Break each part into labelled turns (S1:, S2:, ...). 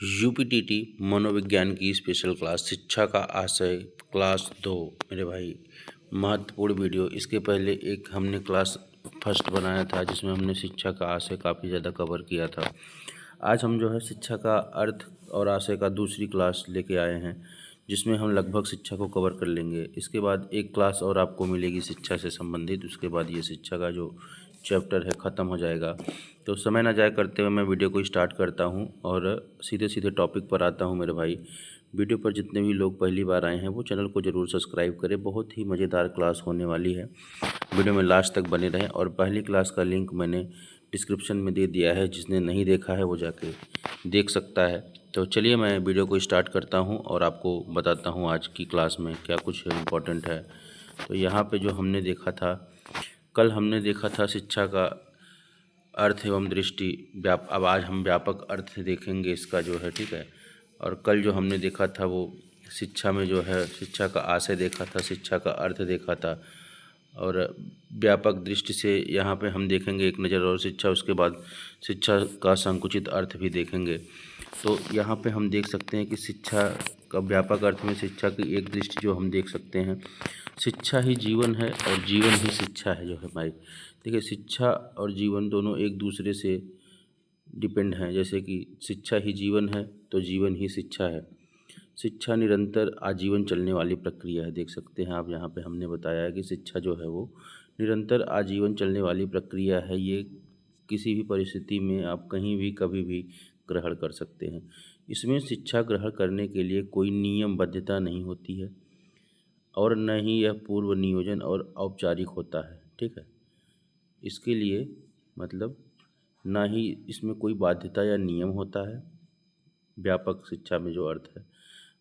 S1: UPTT मनोविज्ञान की special class शिक्षा का आशय क्लास 2 मेरे भाई महत्वपूर्ण वीडियो। इसके पहले एक हमने क्लास फर्स्ट बनाया था जिसमें हमने शिक्षा का आशय काफ़ी ज़्यादा कवर किया था। आज हम जो है शिक्षा का अर्थ और आशय का दूसरी क्लास लेके आए हैं जिसमें हम लगभग शिक्षा को कवर कर लेंगे। इसके बाद एक क्लास और आपको मिलेगी शिक्षा से संबंधित, उसके बाद ये शिक्षा का जो चैप्टर है ख़त्म हो जाएगा। तो समय ना जाया करते हुए मैं वीडियो को स्टार्ट करता हूं और सीधे सीधे टॉपिक पर आता हूं। मेरे भाई वीडियो पर जितने भी लोग पहली बार आए हैं वो चैनल को ज़रूर सब्सक्राइब करें, बहुत ही मज़ेदार क्लास होने वाली है। वीडियो में लास्ट तक बने रहें और पहली क्लास का लिंक मैंने डिस्क्रिप्शन में दे दिया है, जिसने नहीं देखा है वो जाके देख सकता है। तो चलिए मैं वीडियो को स्टार्ट करता हूं और आपको बताता हूं आज की क्लास में क्या कुछ इम्पोर्टेंट है। तो यहाँ पे जो हमने देखा था, कल हमने देखा था शिक्षा का अर्थ एवं दृष्टि अब आज हम व्यापक अर्थ देखेंगे इसका जो है, ठीक है। और कल जो हमने देखा था वो शिक्षा में जो है शिक्षा का आशय देखा था, शिक्षा का अर्थ देखा था और व्यापक दृष्टि से यहाँ पे हम देखेंगे एक नज़र और शिक्षा, उसके बाद शिक्षा का संकुचित अर्थ भी देखेंगे। तो यहाँ पे हम देख सकते हैं कि शिक्षा का व्यापक अर्थ में शिक्षा की एक दृष्टि जो हम देख सकते हैं, शिक्षा ही जीवन है और जीवन ही शिक्षा है जो है हमारी। देखिए शिक्षा और जीवन दोनों एक दूसरे से डिपेंड हैं। जैसे कि शिक्षा ही जीवन है तो जीवन ही शिक्षा है। शिक्षा निरंतर आजीवन चलने वाली प्रक्रिया है। देख सकते हैं आप, यहाँ पे हमने बताया है कि शिक्षा जो है वो निरंतर आजीवन चलने वाली प्रक्रिया है। ये किसी भी परिस्थिति में आप कहीं भी कभी भी ग्रहण कर सकते हैं। इसमें शिक्षा ग्रहण करने के लिए कोई नियमबद्धता नहीं होती है और न ही यह पूर्व नियोजन और औपचारिक होता है, ठीक है। इसके लिए मतलब ना ही इसमें कोई बाध्यता या नियम होता है व्यापक शिक्षा में जो अर्थ है,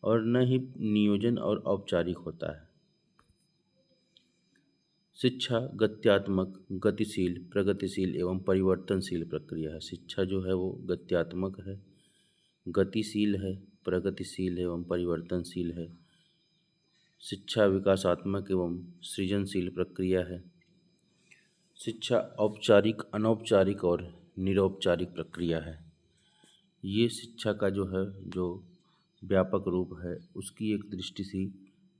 S1: और न ही नियोजन और औपचारिक होता है। शिक्षा गत्यात्मक, गतिशील, प्रगतिशील एवं परिवर्तनशील प्रक्रिया है। शिक्षा जो है वो गत्यात्मक है, गतिशील है, प्रगतिशील एवं परिवर्तनशील है। शिक्षा विकासात्मक एवं सृजनशील प्रक्रिया है। शिक्षा औपचारिक, अनौपचारिक और निरौपचारिक प्रक्रिया है। ये शिक्षा का जो है जो व्यापक रूप है उसकी एक दृष्टि से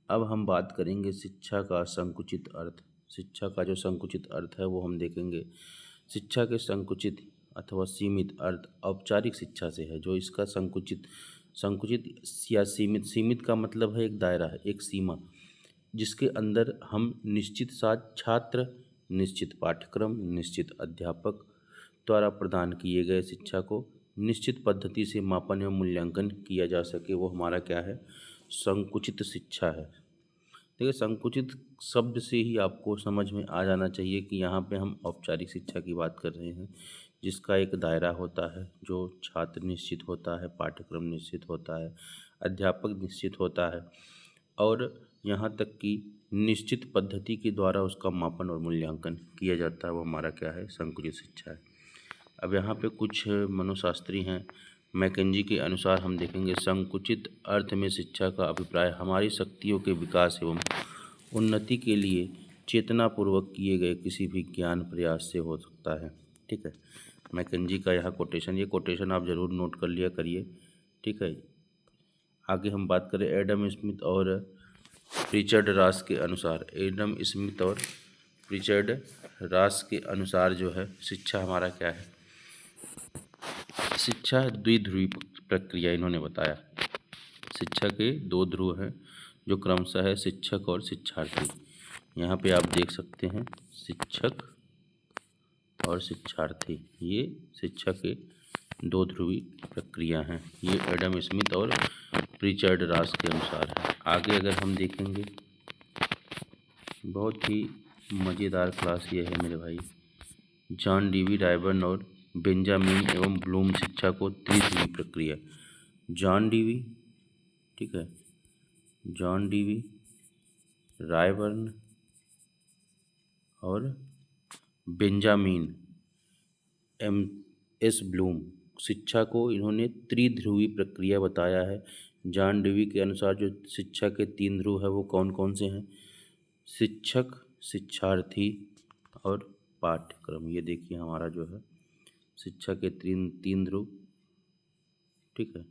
S1: अब हम बात करेंगे शिक्षा का संकुचित अर्थ। शिक्षा का जो संकुचित अर्थ है वो हम देखेंगे। शिक्षा के संकुचित अथवा सीमित अर्थ औपचारिक शिक्षा से है। जो इसका संकुचित संकुचित या सीमित, सीमित का मतलब है एक दायरा है, एक सीमा, जिसके अंदर हम निश्चित छात्र, निश्चित पाठ्यक्रम, निश्चित अध्यापक द्वारा प्रदान किए गए शिक्षा को निश्चित पद्धति से मापन एवं मूल्यांकन किया जा सके, वो हमारा क्या है, संकुचित शिक्षा है। देखिए संकुचित शब्द से ही आपको समझ में आ जाना चाहिए कि यहाँ पे हम औपचारिक शिक्षा की बात कर रहे हैं, जिसका एक दायरा होता है, जो छात्र निश्चित होता है, पाठ्यक्रम निश्चित होता है, अध्यापक निश्चित होता है और यहाँ तक कि निश्चित पद्धति के द्वारा उसका मापन और मूल्यांकन किया जाता है, वो हमारा क्या है, संकुचित शिक्षा है। अब यहाँ पे कुछ मनोशास्त्री हैं, मैकेंजी के अनुसार हम देखेंगे संकुचित अर्थ में शिक्षा का अभिप्राय हमारी शक्तियों के विकास एवं उन्नति के लिए चेतनापूर्वक किए गए किसी भी ज्ञान प्रयास से हो सकता है, ठीक है। मैकेंजी का यहाँ कोटेशन, ये कोटेशन आप ज़रूर नोट कर लिया करिए, ठीक है। आगे हम बात करें एडम स्मिथ और रिचर्ड रास के अनुसार। एडम स्मिथ और रिचर्ड रास के अनुसार जो है शिक्षा हमारा क्या है, शिक्षा द्विध्रुवी प्रक्रिया इन्होंने बताया। शिक्षा के दो ध्रुव हैं जो क्रमशः है शिक्षक और शिक्षार्थी। यहाँ पे आप देख सकते हैं शिक्षक और शिक्षार्थी, ये शिक्षा के दो ध्रुवी प्रक्रिया हैं। ये एडम स्मिथ और रिचर्ड रास के अनुसार है। आगे अगर हम देखेंगे, बहुत ही मज़ेदार क्लास ये है मेरे भाई। जॉन डीवी रायबर्न और बेंजामिन एवं ब्लूम शिक्षा को त्रिध्रुवी प्रक्रिया। जॉन डीवी, ठीक है, जॉन डीवी, रायबर्न और बेंजामिन एम एस ब्लूम शिक्षा को इन्होंने त्रिध्रुवी प्रक्रिया बताया है। जॉन डीवी के अनुसार जो शिक्षा के तीन ध्रुव है वो कौन कौन से हैं, शिक्षक, शिक्षार्थी और पाठ्यक्रम। ये देखिए हमारा जो है शिक्षा के तीन ध्रुव, ठीक है।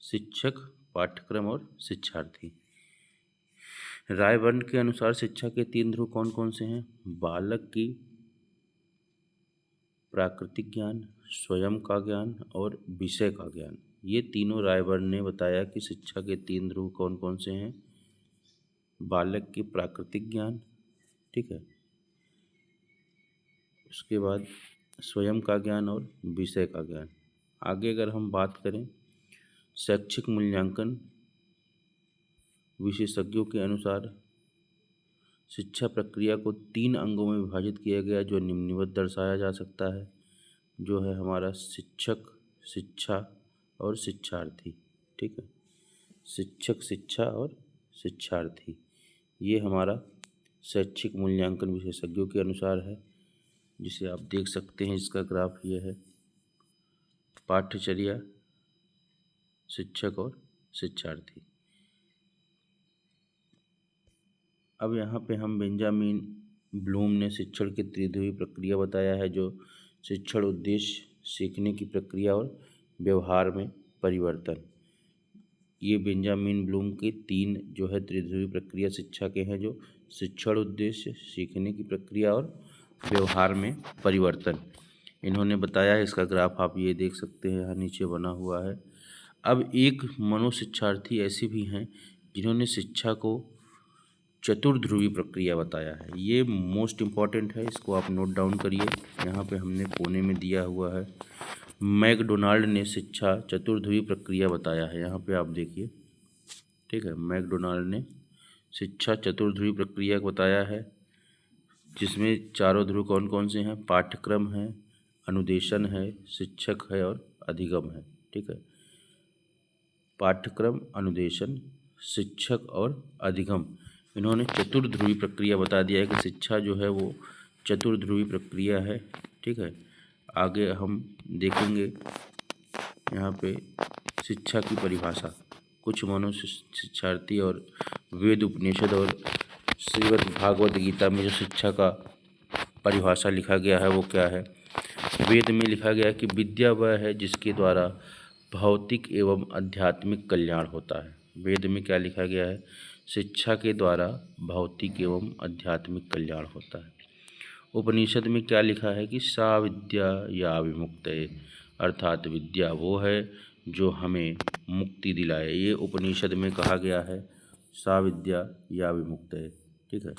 S1: शिक्षक, पाठ्यक्रम और शिक्षार्थी। रायबर्न के अनुसार शिक्षा के 3 ध्रुव कौन कौन से हैं? बालक की प्राकृतिक ज्ञान, स्वयं का ज्ञान और विषय का ज्ञान। ये तीनों रायबर्न ने बताया कि शिक्षा के 3 ध्रुव कौन कौन से हैं? बालक की प्राकृतिक ज्ञान, ठीक है, उसके बाद स्वयं का ज्ञान और विषय का ज्ञान। आगे अगर हम बात करें शैक्षिक मूल्यांकन विशेषज्ञों के अनुसार शिक्षा प्रक्रिया को 3 अंगों में विभाजित किया गया जो निम्नवत दर्शाया जा सकता है, जो है हमारा शिक्षक, शिक्षा और शिक्षार्थी, ठीक है। शिक्षक, शिक्षा और शिक्षार्थी, ये हमारा शैक्षिक मूल्यांकन विशेषज्ञों के अनुसार है, जिसे आप देख सकते हैं। इसका ग्राफ ये है, पाठ्यचर्या, शिक्षक और शिक्षार्थी। अब यहाँ पे हम बेंजामिन ब्लूम ने शिक्षण की त्रिध्रुवी प्रक्रिया बताया है, जो शिक्षण उद्देश्य, सीखने की प्रक्रिया और व्यवहार में परिवर्तन। ये बेंजामिन ब्लूम के 3 जो है त्रिध्रुवी प्रक्रिया शिक्षा के हैं, जो शिक्षण उद्देश्य, सीखने की प्रक्रिया और व्यवहार में परिवर्तन इन्होंने बताया है। इसका ग्राफ आप ये देख सकते हैं, यहाँ नीचे बना हुआ है। अब एक मनोशिक्षार्थी ऐसे भी हैं जिन्होंने शिक्षा को चतुर्ध्रुवी प्रक्रिया बताया है। ये मोस्ट इम्पॉर्टेंट है, इसको आप नोट डाउन करिए, यहाँ पे हमने कोने में दिया हुआ है। मैकडोनाल्ड ने शिक्षा चतुर्ध्रुवी प्रक्रिया बताया है, यहाँ पे आप देखिए, ठीक है। मैकडोनाल्ड ने शिक्षा चतुर्ध्रुवी प्रक्रिया बताया है, जिसमें चारों ध्रुव कौन कौन से हैं? पाठ्यक्रम है, अनुदेशन है, शिक्षक है और अधिगम है, ठीक है। पाठ्यक्रम, अनुदेशन, शिक्षक और अधिगम, इन्होंने चतुर्ध्रुवी प्रक्रिया बता दिया है कि शिक्षा जो है वो चतुर्ध्रुवी प्रक्रिया है, ठीक है। आगे हम देखेंगे यहाँ पे शिक्षा की परिभाषा। कुछ मनोशिक्षार्थी और वेद, उपनिषद और श्रीमद् भागवत गीता में जो शिक्षा का परिभाषा लिखा गया है वो क्या है? वेद में लिखा गया है कि विद्या वह है जिसके द्वारा भौतिक एवं आध्यात्मिक कल्याण होता है। वेद में क्या लिखा गया है? शिक्षा के द्वारा भौतिक एवं आध्यात्मिक कल्याण होता है। उपनिषद में क्या लिखा है कि सा विद्या या विमुक्तये, अर्थात विद्या वो है जो हमें मुक्ति दिलाए। ये उपनिषद में कहा गया है, सा विद्या या विमुक्तये, ठीक है।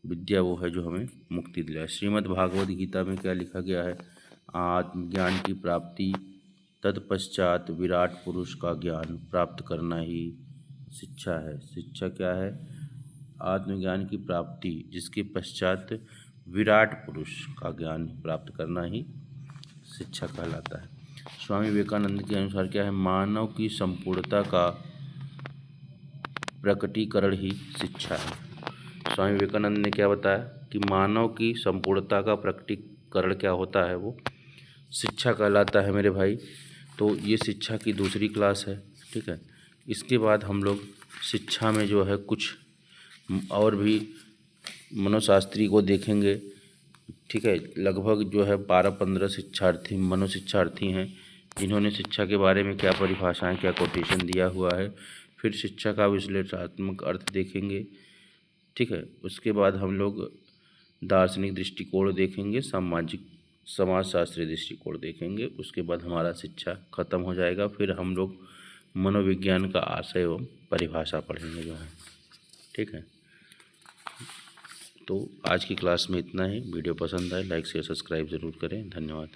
S1: विद्या वो है जो हमें मुक्ति दिलाए। श्रीमद् भागवत गीता में क्या लिखा गया है? आत्मज्ञान की प्राप्ति, तत्पश्चात विराट पुरुष का ज्ञान प्राप्त करना ही शिक्षा है। शिक्षा क्या है? आत्मज्ञान की प्राप्ति, जिसके पश्चात विराट पुरुष का ज्ञान प्राप्त करना ही शिक्षा कहलाता है। स्वामी विवेकानंद के अनुसार क्या है? मानव की संपूर्णता का प्रकटीकरण ही शिक्षा है। स्वामी विवेकानंद ने क्या बताया कि मानव की संपूर्णता का प्रकटीकरण क्या होता है? वो शिक्षा कहलाता है मेरे भाई। तो ये शिक्षा की दूसरी क्लास है, ठीक है। इसके बाद हम लोग शिक्षा में जो है कुछ और भी मनोशास्त्री को देखेंगे, ठीक है। लगभग जो है 12-15 शिक्षार्थी मनोशिक्षार्थी हैं, जिन्होंने शिक्षा के बारे में क्या परिभाषाएं, क्या कोटेशन दिया हुआ है। फिर शिक्षा का विश्लेषणात्मक अर्थ देखेंगे, ठीक है। उसके बाद हम लोग दार्शनिक दृष्टिकोण देखेंगे, समाजशास्त्रीय दृष्टिकोण देखेंगे। उसके बाद हमारा शिक्षा खत्म हो जाएगा। फिर हम लोग मनोविज्ञान का आशय एवं परिभाषा पढ़ेंगे जो है, ठीक है। तो आज की क्लास में इतना ही। वीडियो पसंद आए लाइक शेयर सब्सक्राइब ज़रूर करें। धन्यवाद।